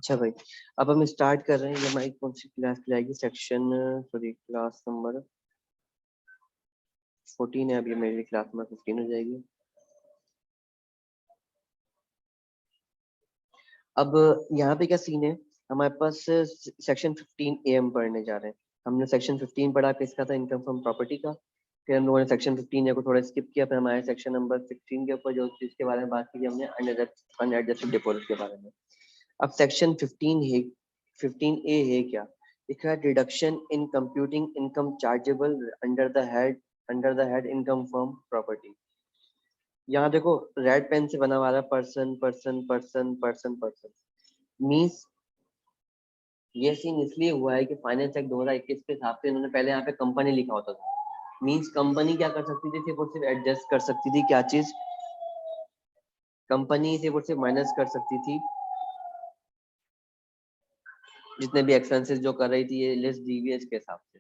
अच्छा भाई, अब हम स्टार्ट कर रहे हैं। ये हमारी कौन सी क्लास जाएगी? सेक्शन सॉरी क्लास नंबर 14 है। अभी मेरी क्लास नंबर 15 हो जाएगी। अब यहाँ पे क्या सीन है, हमारे पास सेक्शन 15 AM पढ़ने जा रहे हैं। हमने सेक्शन 15 पढ़ा किसका था? इनकम फ्रॉम प्रॉपर्टी का। फिर हम लोगों ने सेक्शन 15 को थोड़ा स्किप किया, फिर हमारे सेक्शन नंबर 16 के ऊपर जो चीज के बारे में बात की हमने अनएडजस्टेड डिपॉजिट के बारे में। अब सेक्शन 15 है, 15A है क्या? लिखा है deduction in computing income chargeable under the head income from property. यहाँ देखो, रेड पेन से बना हुआ है person person person person person. Means ये सीन इसलिए हुआ है कि फाइनेंस एक्ट 2021 के हिसाब से इन्होंने पहले यहाँ पे कंपनी लिखा होता था। मीन्स कंपनी क्या कर सकती थी? सिर्फ और सिर्फ एडजस्ट कर सकती थी क्या चीज? कंपनी सिर्फ और सिर्फ माइनस कर सकती थी जितने भी एक्सपेंसेस जो कर रही थी ये लेस डीवीएस के हिसाब से।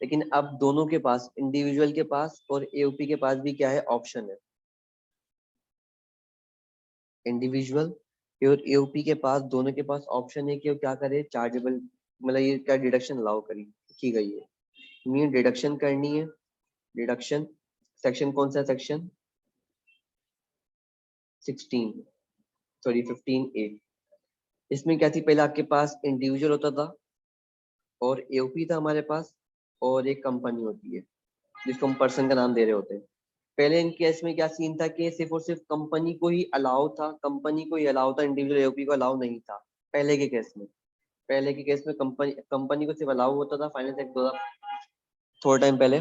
लेकिन अब दोनों के पास, इंडिविजुअल के पास और एओपी के पास भी क्या है? ऑप्शन है। इंडिविजुअल और एओपी के पास, दोनों के पास ऑप्शन है कि वो क्या करे? चार्जेबल, मतलब ये क्या डिडक्शन अलाउ करी की गई है। मीन डिडक्शन करनी है। डिडक्शन सेक्शन कौन सा? Section 16 sorry 15A। इसमें क्या थी? पहले आपके पास इंडिविजुअल होता था और एओपी था हमारे पास, और एक कंपनी होती है जिसको हम पर्सन का नाम दे रहे होते हैं। पहले इन केस में क्या सीन था कि सिर्फ और सिर्फ कंपनी को ही अलाउ था, कंपनी को ही अलाउ था, इंडिविजुअल एओपी को अलाउ नहीं था। पहले के केस में, पहले के केस में कंपनी कंपनी को सिर्फ अलाउ होता था फाइनेंस एक्ट थोड़ा टाइम पहले।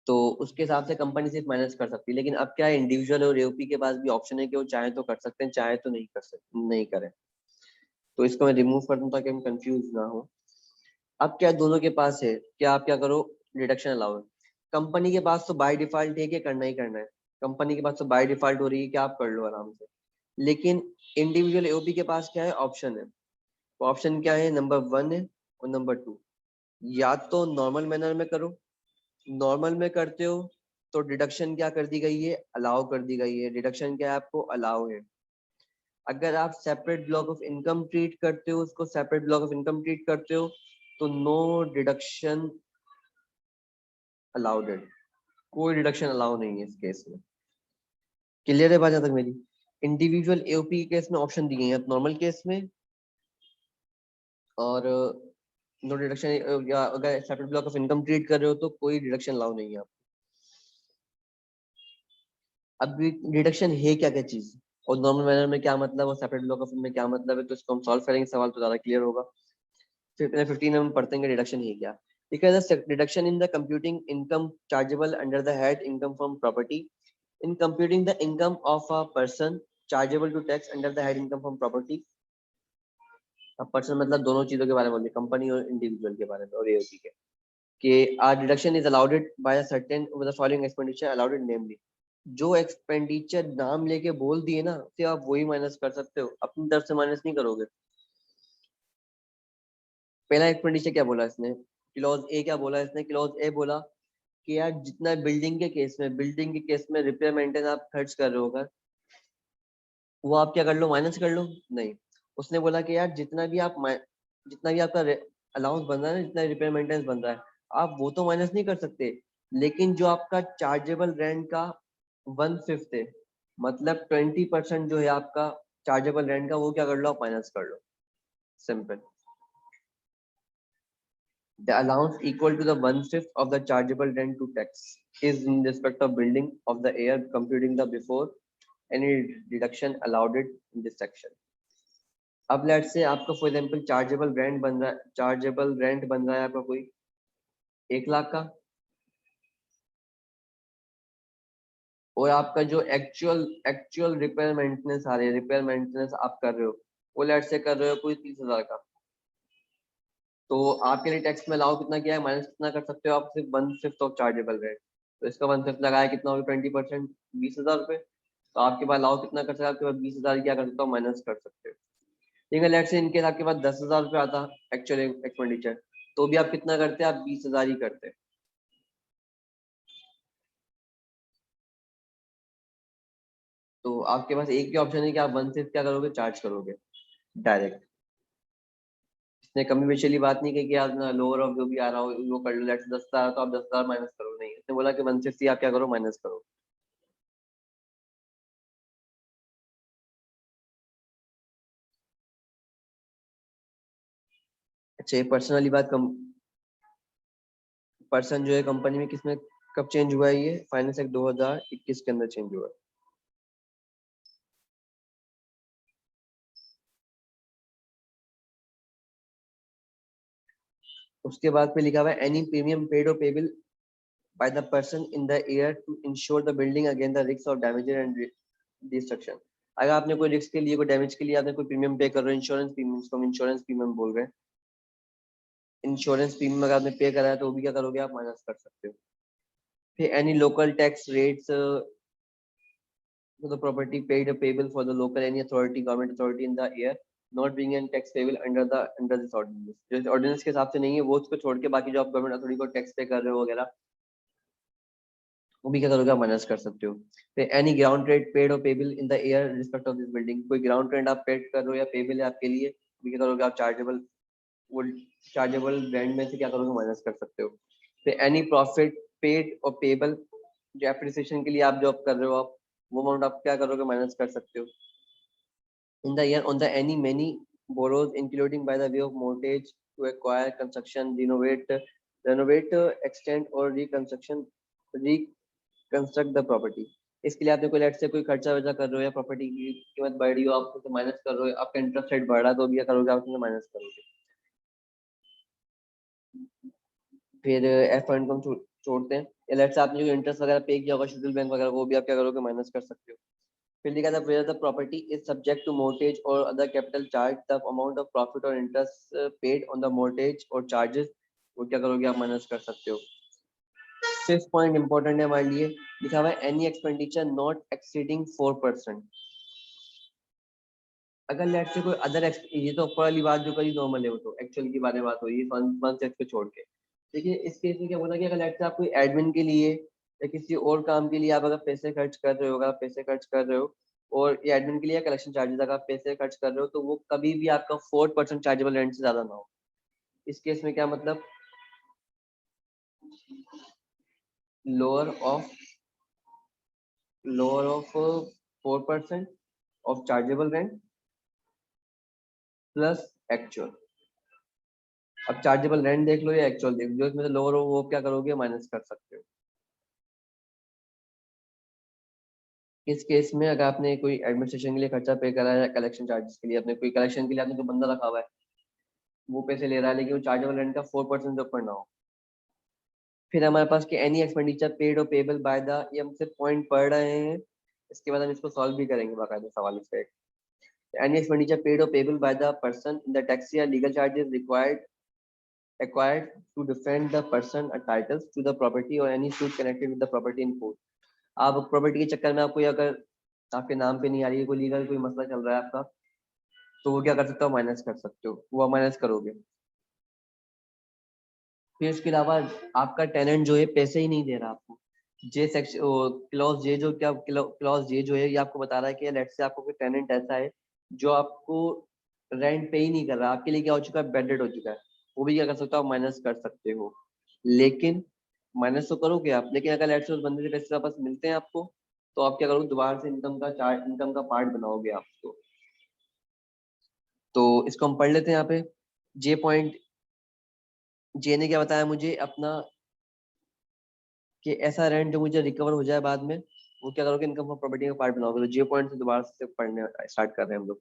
तो उसके हिसाब से कंपनी सिर्फ माइनस कर सकती है। लेकिन अब क्या है, इंडिविजुअल और एओपी के पास भी ऑप्शन है कि वो चाहे तो कर सकते हैं, चाहे तो नहीं कर सकते, नहीं करें। तो इसको मैं रिमूव कर दूं ताकि हम कंफ्यूज ना हो। अब क्या दोनों के पास है, क्या आप क्या करो? रिडक्शन अलाउ है। कंपनी के पास तो बाय डिफॉल्ट है कि करना ही करना है। कंपनी के पास तो बाय डिफॉल्ट हो रही है कि आप कर लो आराम से। लेकिन इंडिविजुअल एओपी के पास क्या है? ऑप्शन है। ऑप्शन क्या है? नंबर 1 है और नंबर 2। या तो नॉर्मल मैनर में करो, नॉर्मल में करते हो तो डिडक्शन क्या कर दी गई है? अलाउ कर दी गई है। डिडक्शन क्या है? आपको अलाउ है। अगर आप separate block of income treat करते हो, उसको separate block of income treat करते हो तो नो डिडक्शन अलाउड है। कोई डिडक्शन अलाउ नहीं है इस केस में। क्लियर है बात जहाँ तक मेरी? इंडिविजुअल एओपी के केस में ऑप्शन दिए हैं नॉर्मल केस में, और नो डिडक्शन, या अगर separate block of income treat कर रहे हो तो कोई डिडक्शन अलाउ नहीं है। अब डिडक्शन है क्या क्या चीज, और नॉर्मल मैनर में क्या मतलब, और सेपरेट ब्लॉक ऑफ में क्या मतलब है, तो इसको हम सॉल्व करेंगे, सवाल तो ज्यादा क्लियर होगा। फिर 15 हम पढ़ते हैं डिडक्शन है क्या। ठीक है, deduction in the computing income chargeable under the head income from property in computing the income of a person chargeable to tax under the head income from property. अब पर्सन मतलब दोनों चीजों के बारे में बोलिए, कंपनी और इंडिविजुअल के बारे में और एओपी के कि आर deduction is allowed by a certain with the following expenditure allowed namely. जो एक्सपेंडिचर नाम लेके बोल दिए ना, सिर्फ आप वही माइनस कर सकते हो, अपनी तरफ से माइनस नहीं करोगे। पहला एक्सपेंडिचर क्या बोला इसने? क्लॉज ए क्या बोला इसने? क्लॉज ए बोला कि यार जितना बिल्डिंग के केस में रिपेयर मेंटेन आप खर्च कर रहे हो, अगर वो आप क्या कर लो? माइनस कर लो। नहीं, उसने बोला कि यार जितना भी आपका अलाउंस बन रहा है ना, जितना रिपेयर मेंटेनेंस बन रहा है, आप वो तो माइनस नहीं कर सकते। लेकिन जो आपका चार्जेबल रेंट का 1/5 है, मतलब 20% जो है आपका चार्जेबल रेंट का, वो क्या कर लो? आप माइनस कर लो। Simple. The allowance equal to the 1/5 of the chargeable rent to tax is in respect of building of the air, computing the before any deduction allowed it in this section. अब late से आपका for example chargeable rent बन रहा है आपका कोई 1 लाख का, और आपका जो एक्चुअल एक्चुअल रिपेयर मेंटेनेंस आ रही है, रिपेयर मेंटेनेंस आप कर रहे हो, वो लेट से कर रहे हो कोई 30,000 का, तो आपके लिए टैक्स में अलाउ कितना किया है? माइनस कितना कर सकते हो आप? सिर्फ 1/5 ऑफ चार्जेबल रेंट। तो इसका 1/5 लगाया कितना होगा? 20%, 20,000 रुपए। तो आपके पास अलाउ कितना कर सकते हो? आपके पास 20,000 क्या कर सकते हो? माइनस कर सकते हो। ठीक है, लेट से इनके आपके पास 10,000 रुपये आता एक्चुअल एक्सपेंडिचर, तो भी आप कितना करते? आप 20,000 ही करते। तो आपके पास एक ही ऑप्शन है कि आप 1/5 क्या करोगे? चार्ज करोगे। डायरेक्ट। इसने कमी बेचली बात नहीं की कि आप ना लोअर ऑफ जो भी आ रहा हो वो कर लो, लेट्स 10,000 तो आप 10,000 माइनस करो, नहीं, इसने बोला कि 160 आप क्या करो, माइनस करो। अच्छा, ये पर्सन वाली बात कम, पर्सन जो है कंपनी में किसमें कब चेंज हुआ है? ये फाइनेंस एक्ट 2021 के अंदर चेंज हुआ है। उसके बाद पे लिखा हुआ है एनी प्रीमियम पेड और payable by the person in the year to insure the building against the risk of damage and destruction. अगर आपने कोई रिस्क के लिए, कोई डैमेज के लिए आपने कोई प्रीमियम पे कर रहे हो, इंश्योरेंस प्रीमियम, इसको हम इंश्योरेंस प्रीमियम बोल रहे हैं। इंश्योरेंस प्रीमियम अगर आपने पे करा है तो वो भी क्या करोगे आप, माइनस कर सकते हो। फिर any local tax rates to the property paid or payable for the local any authority, government authority in the year not being in tax payable under this ordinance। जो ऑर्डिनेंस के हिसाब से नहीं है वो उसको छोड़ के बाकी जो आप गवर्नमेंट अथॉरिटी को टैक्स पे कर रहे हो वगैरह, वो भी क्या करोगे, माइनस कर सकते हो। फिर एनी ग्राउंड रेट पेड और payable in the year respect of this building, कोई ग्राउंड रेंट आप पेड कर रहे हो या पेबल है आपके लिए, वो भी क्या करोगे आप, चार्जेबल, वो चार्जेबल रेंट में से क्या करोगे, माइनस कर सकते हो। फिर एनी प्रॉफिट पेड और पेबल, जो एप्रिसिएशन के लिए आप जॉब कर रहे हो आप, वो अमाउंट आप क्या करोगे, माइनस कर सकते हो। In the year on the any many borrows including by the way of mortgage to acquire, construction, renovate, extend or reconstruct the property। इसके लिए आपने कोई लेट से कोई खर्चा वर्चा कर रहे हो या प्रॉपर्टी की कीमत बढ़ रही हो, आप उसको माइनस कर रहे हो, आपका इंटरेस्ट रेट बढ़ रहा है तो भी क्या करोगे आप, उसमें माइनस करोगे। फिर एफ इनकम छोड़ते हैं, लेट से आपने जो इंटरेस्ट वगैरह पे किया होगा शेड्यूल बैंक वगैरह, वो भी आप क्या करोगे, माइनस कर सकते हो। फिर लिखा था where the property is subject to mortgage or other capital charge, the amount of profit or interest paid on the mortgage or charges, वो क्या करोगे आप, माइनस कर सकते हो। फिफ्थ पॉइंट इंपॉर्टेंट है हमारे लिए, लिखा हुआ है एनी एक्सपेंडिचर नॉट एक्सीडिंग 4%। अगर लेट से कोई अदर, ये तो ऊपर वाली बात जो करी नॉर्मल है, वो तो एक्चुअल की बारे बात हुई वन सेक्स को छोड़ के। देखिए इस केस में क्या बोला कि अगर लेट से आप कोई एडमिन के लिए या किसी और काम के लिए आप अगर पैसे खर्च कर रहे हो, अगर आप पैसे खर्च कर रहे हो और ये एडमिन के लिए कलेक्शन चार्जेस अगर आप पैसे खर्च कर रहे हो, तो वो कभी भी आपका 4% चार्जेबल रेंट से ज्यादा ना हो। इस केस में क्या मतलब, lower of 4% of chargeable rent plus actual. अब चार्जेबल रेंट देख लो या एक्चुअल देख लो, जो इसमें से लोअर हो वो क्या करोगे, माइनस कर सकते हो। इस केस में अगर आपने कोई एडमिनिस्ट्रेशन के लिए खर्चा पे करा है या कलेक्शन चार्जेस के लिए, आपने कोई कलेक्शन के लिए आपने कोई बंदा रखा हुआ है, वो पैसे ले रहा है लेकिन वो चार्जेबल रेंट का 4% से ऊपर ना हो। फिर हमारे पास कि एनी एक्सपेंडिचर पेड और पेबल बाय द, ये हम सिर्फ पॉइंट पढ़ रहे हैं, इसके बाद हम इसको सॉल्व भी करेंगे बाकायदा सवाल इसका। एनी एक्सपेंडिचर पेड और payable by the person in the tax या legal charges required acquired to defend the person a titles to the property or any suit connected with the property in court। आप property के चक्कर में आपको अगर आपके नाम पे नहीं आ रही है, कोई लीगल कोई मसला चल रहा है आपका, तो वो क्या कर सकते हो, माइनस कर सकते हो, वो माइनस करोगे। फिर इसके अलावा आपका टेनेंट जो है पैसे ही नहीं दे रहा आपको, जे सेक्शन क्लॉज जे जो क्या क्लॉज जे जो है ये आपको बता रहा है कि लेट्स से आपको कोई टेनेंट ऐसा है जो आपको रेंट पे ही नहीं कर रहा, आपके लिए क्या हो चुका है, बेड रेट हो चुका है, वो भी क्या कर सकते हो, माइनस कर सकते हो। लेकिन माइनस तो करोगे आप, लेकिन अगर लेट्स से उस बंदे से पैसे वापस मिलते हैं आपको, तो आप क्या करोगे, दोबारा से इनकम का पार्ट बनाओगे आप उसको। तो इसको हम पढ़ लेते हैं यहाँ पे। जे पॉइंट, जे ने क्या बताया मुझे अपना, कि ऐसा रेंट जो मुझे रिकवर हो जाए बाद में, वो क्या करोगे, इनकम ऑफ प्रॉपर्टी का पार्ट बनाओगे। तो जे पॉइंट से दोबारा से पढ़ने स्टार्ट कर रहे हैं हम लोग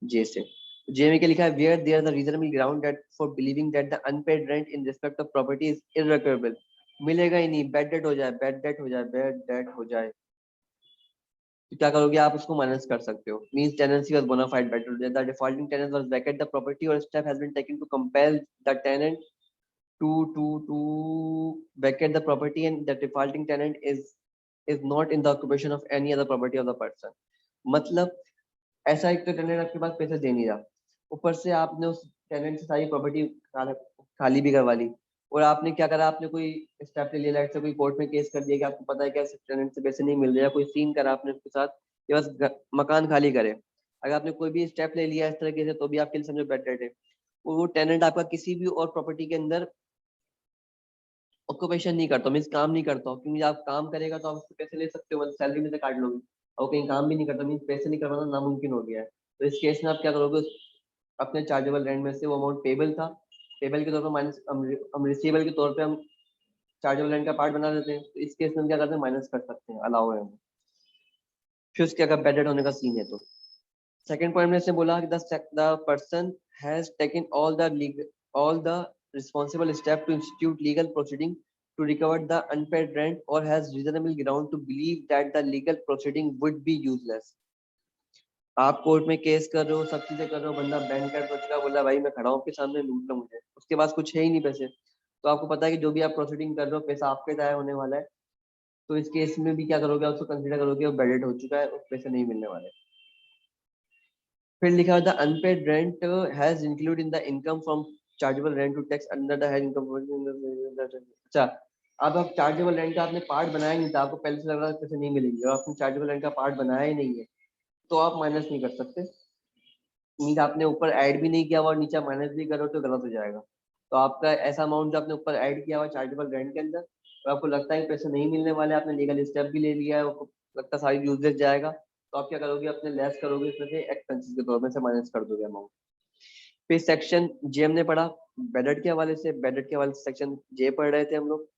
जे से। जे में क्या लिखा है, where there the reasonable ground that for believing that the unpaid rent in respect of property is irrecoverable, मिलेगा ही नहीं, बैड डेट हो जाए, बैड डेट हो जाए, बैड डेट हो जाए, तो क्या करोगे आप, उसको माइनस कर सकते हो। Means tenancy was bona fide, bad debt हो जाए, the defaulting tenant was vacate the property और step has been taken to compel the tenant to vacate the property and the defaulting tenant is not in the occupation of any other property of the person। मतलब ऐसा एक तो tenant आपके पास पैसे दे नहीं रहा, ऊपर से आपने उस टेनेंट से सारी प्रॉपर्टी खाली भी करवा ली, और आपने क्या करा, आपने कोई स्टेप ले लिया, लाइक से कोई कोर्ट में केस कर दिया कि आपको पता है कि टेनेंट से पैसे नहीं मिल रहे, या कोई सीन करा आपने उसके साथ कि बस मकान खाली करे। अगर आपने कोई भी स्टेप ले लिया इस तरीके से तो भी आपके लिए समझो बेड डेट है। वो टेनेंट आपका किसी भी और प्रॉपर्टी के अंदर ऑक्यूपेशन नहीं करता, मीन्स काम नहीं करता, क्योंकि आप काम करेगा तो आप उससे पैसे ले सकते हो, मतलब सैलरी में से काट लोगे। और कहीं काम भी नहीं करता मीन्स पैसे नहीं करवाना नामुमकिन हो गया है। तो इस केस में आप क्या करोगे, अपने चार्जेबल रेंट में से वो अमाउंट पेबल था, पेबल के तौर पर माइनस, हम रिसीवेबल के तौर पे हम चार्जेबल रेंट का पार्ट बना देते हैं। तो इस केस में हम क्या करते हैं, माइनस कर सकते हैं, अलाउ है हमें। फिर उसके अगर बेड डेट होने का सीन है तो सेकंड पॉइंट में से बोला कि the person has taken all the responsible step to institute legal proceeding to recover the unpaid rent or has reasonable ground to believe that the legal proceeding would be useless। आप court में case कर रहे हो, सब चीजें कर रहे हो, बंदा बैंक कर पहुंच रहा, बोला भाई मैं खड़ा हूँ आपके सामने, लूट लो मुझे, उसके पास कुछ है ही नहीं पैसे। तो आपको पता है कि जो भी आप प्रोसीडिंग कर रहे हो पैसा आपके जाया होने वाला है। तो इस केस में भी क्या करोगे, आप उसको कंसिडर करोगे वो बेडेड हो चुका है, उस पैसे नहीं मिलने वाले। फिर लिखा the unpaid rent has include in the income from chargeable rent to tax under the head income. अच्छा, अब आप चार्जेबल रेंट का आपने पार्ट बनाया नहीं था, आपको पहले से लग रहा है पैसे नहीं मिलेंगे और आपने चार्जेबल रेंट का पार्ट बनाया ही नहीं है, तो आप माइनस नहीं कर सकते। मीन आपने ऊपर ऐड भी नहीं किया हुआ और नीचे माइनस भी करो तो गलत हो जाएगा। तो आपका ऐसा अमाउंट जो आपने ऊपर ऐड किया हुआ चार्जेबल रेंट के अंदर, तो आपको लगता है कि पैसे नहीं मिलने वाले, आपने लीगल स्टेप भी ले लिया है, आपको लगता है सारी यूजेज जाएगा, तो आप क्या करोगे, अपने लेस करोगे, इसमें से एक्सपेंसेस के तौर में से माइनस कर दोगे अमाउंट। फिर सेक्शन जे हमने पढ़ा बेडेट के हवाले से, बेडेट के हवाले से सेक्शन जे पढ़ रहे थे हम लोग।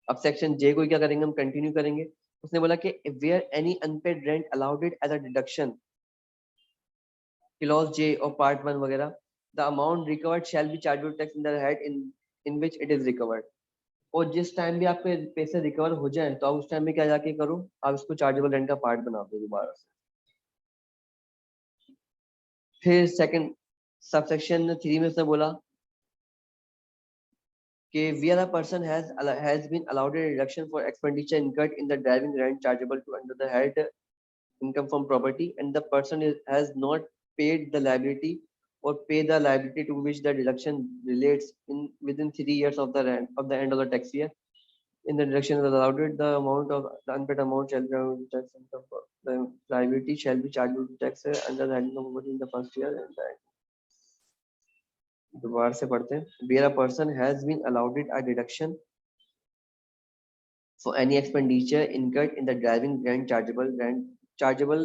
अब सेक्शन जे को क्या करेंगे, हम कंटिन्यू करेंगे। उसने बोला कि where any unpaid rent allowed it as a deduction, clause J और पार्ट 1 वगैरह, the amount recovered shall be chargeable tax in the head in which it is recovered. और जिस टाइम भी आपके पैसे रिकवर हो जाए तो आप उस टाइम में क्या जाके करो, आप इसको चार्जेबल रेंट का पार्ट बना दो दोबारा से। फिर सेकंड सबसेक्शन 3 में उसने बोला कि where a person has been allowed a reduction for expenditure incurred in the driving rent chargeable to under the head income from property, and the person has not paid the liability or pay the liability to which the deduction relates in within 3 years of the rent of the end of the tax year. In the deduction is allowed, the amount of the unpaid amount shall be tax income for the liability shall be chargeable to tax under the head income property in the first year and the दोबारा से पढ़ते हैं। Where a person has been allowed a deduction for any expenditure incurred in the driving rent chargeable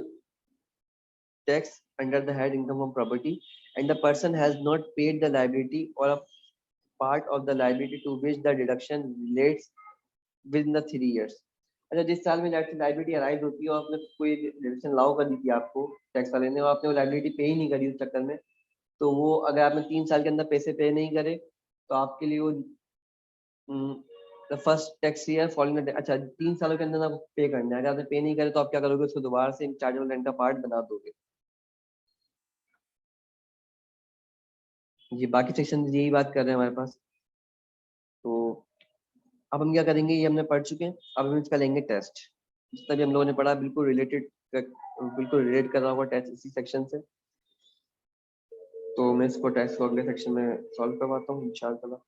tax under the head income from property, and the person has not paid the liability or a part of the liability to which the deduction relates within the 3 years। अच्छा, जिस साल में liability arise होती है और आपने कोई deduction लाओ कर दी थी आपको टैक्स वाले ने और आपने वो लाइबिलिटी पे ही नहीं करी उस चक्कर में, तो वो अगर आपने 3 साल के अंदर पैसे पे नहीं करे तो आपके लिए वो फर्स्ट टैक्स ईयर फॉलोइंग, अच्छा 3 सालों के अंदर आपको पे करना है। अगर आपने पे नहीं करे तो आप क्या करोगे, उसको दोबारा से चार्जेबल रेंट का पार्ट बना दोगे। ये बाकी सेक्शन यही बात कर रहे हैं हमारे पास। तो अब हम क्या करेंगे, ये हमने पढ़ चुके हैं, अब हम इसका लेंगे टेस्ट। जितना भी हम लोगों ने पढ़ा बिल्कुल रिलेट कर रहा होगा टेस्ट इसी सेक्शन से। तो मैं इसको टेस्ट को अगले सेक्शन में सॉल्व करवाता हूँ इंशाल्लाह।